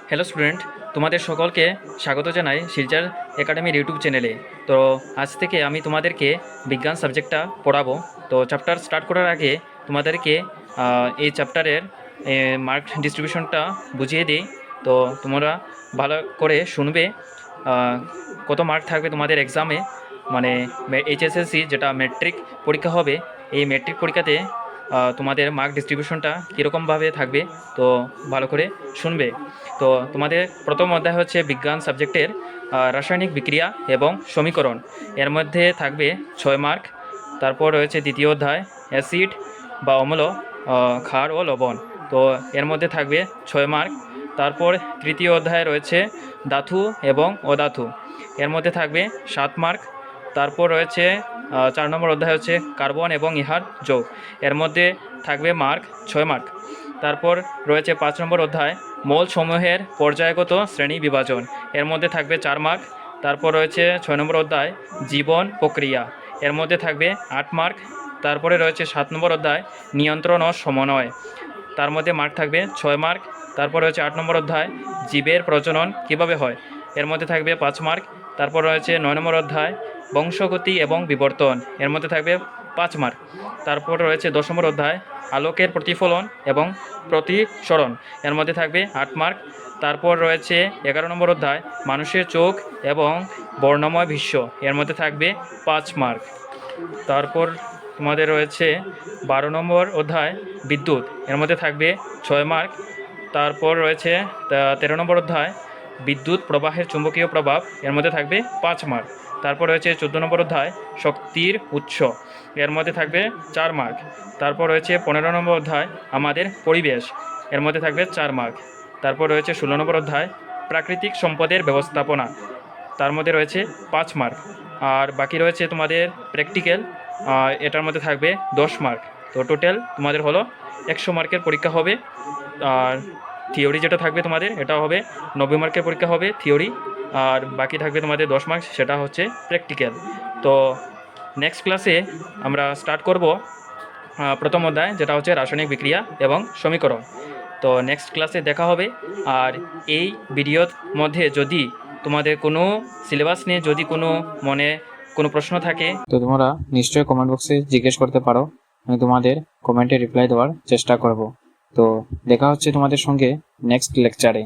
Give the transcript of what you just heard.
Hello student, তোমাদের সকলকে স্বাগত জানাই শিলচর একাডেমির ইউটিউব চ্যানেলে। তো আজ থেকে আমি তোমাদেরকে বিজ্ঞান সাবজেক্টটা পড়াবো। তো চ্যাপ্টার স্টার্ট করার আগে তোমাদেরকে এই চ্যাপ্টারের মার্ক ডিস্ট্রিবিউশনটা বুঝিয়ে দিই। তো তোমরা ভালো করে শুনবে। কত মার্ক থাকবে তোমাদের এক্সামে, মানে এইচএসএলসি যেটা মেট্রিক পরীক্ষা হবে, এই মেট্রিক পরীক্ষাতে তোমাদের মার্ক ডিস্ট্রিবিউশনটা কীরকমভাবে থাকবে, তো ভালো করে শুনবে। তো তোমাদের প্রথম অধ্যায় হচ্ছে বিজ্ঞান সাবজেক্টের রাসায়নিক বিক্রিয়া এবং সমীকরণ। এর মধ্যে থাকবে 6 মার্ক। তারপর রয়েছে দ্বিতীয় অধ্যায় অ্যাসিড বা অম্ল, ক্ষার ও লবণ। তো এর মধ্যে থাকবে 6 মার্ক। তারপর তৃতীয় অধ্যায় রয়েছে ধাতু এবং অধাতু। এর মধ্যে থাকবে 7 মার্ক। তারপর রয়েছে 4 নম্বর অধ্যায় হচ্ছে কার্বন এবং ইহার যৌগ। এর মধ্যে থাকবে মার্ক 6 মার্ক। তারপর রয়েছে 5 নম্বর অধ্যায় মৌল সমূহের পর্যায়গত শ্রেণী বিভাজন। এর মধ্যে থাকবে 4 মার্ক। তারপর রয়েছে 6 নম্বর অধ্যায় জীবন প্রক্রিয়া। এর মধ্যে থাকবে 8 মার্ক। তারপরে রয়েছে 7 নম্বর অধ্যায় নিয়ন্ত্রণ ও সমন্বয়। তার মধ্যে মার্ক থাকবে 6 মার্ক। তারপর রয়েছে 8 নম্বর অধ্যায় জীবের প্রজনন কিভাবে হয়। এর মধ্যে থাকবে 5 মার্ক। তারপর রয়েছে 9 নম্বর অধ্যায় বংশগতি এবং বিবর্তন। এর মধ্যে থাকবে 5 মার্ক। তারপর রয়েছে 10 নম্বর অধ্যায় আলোকের প্রতিফলন এবং প্রতিসরণ। এর মধ্যে থাকবে 8 মার্ক। তারপর রয়েছে 11 নম্বর অধ্যায় মানুষের চোখ এবং বর্ণময় বিশ্ব। এর মধ্যে থাকবে 5 মার্ক। তারপর তোমাদের রয়েছে 12 নম্বর অধ্যায় বিদ্যুৎ। এর মধ্যে থাকবে 6 মার্ক। তারপর রয়েছে 13 নম্বর অধ্যায় বিদ্যুৎ প্রবাহের চুম্বকীয় প্রভাব। এর মধ্যে থাকবে 5 মার্ক। তারপর রয়েছে 14 নম্বর অধ্যায় শক্তির উৎস। এর মধ্যে থাকবে 4 মার্ক। তারপর রয়েছে 15 নম্বর অধ্যায় আমাদের পরিবেশ। এর মধ্যে থাকবে 4 মার্ক। তারপর রয়েছে 16 নম্বর অধ্যায় প্রাকৃতিক সম্পদের ব্যবস্থাপনা। তার মধ্যে রয়েছে 5 মার্ক। আর বাকি রয়েছে তোমাদের প্র্যাকটিক্যাল, এটার মধ্যে থাকবে 10 মার্ক। তো টোটাল তোমাদের হলো 100 মার্কের পরীক্ষা হবে। আর থিওরি যেটা থাকবে তোমাদের, এটা হবে 90 মার্কের পরীক্ষা হবে থিওরি। আর বাকি থাকবে তোমাদের 10 মার্কস, সেটা হচ্ছে প্র্যাকটিক্যাল। তো নেক্সট ক্লাসে আমরা স্টার্ট করব প্রথম অধ্যায়, যেটা হচ্ছে রাসায়নিক বিক্রিয়া এবং সমীকরণ। তো নেক্সট ক্লাসে দেখা হবে। আর এই ভিডিওর মধ্যে যদি তোমাদের কোনো সিলেবাস নিয়ে যদি কোনো প্রশ্ন থাকে, তো তোমরা নিশ্চয়ই কমেন্ট বক্সে জিজ্ঞেস করতে পারো। আমি তোমাদের কমেন্টে রিপ্লাই দেওয়ার চেষ্টা করব। তো দেখা হচ্ছে তোমাদের সঙ্গে নেক্সট লেকচারে।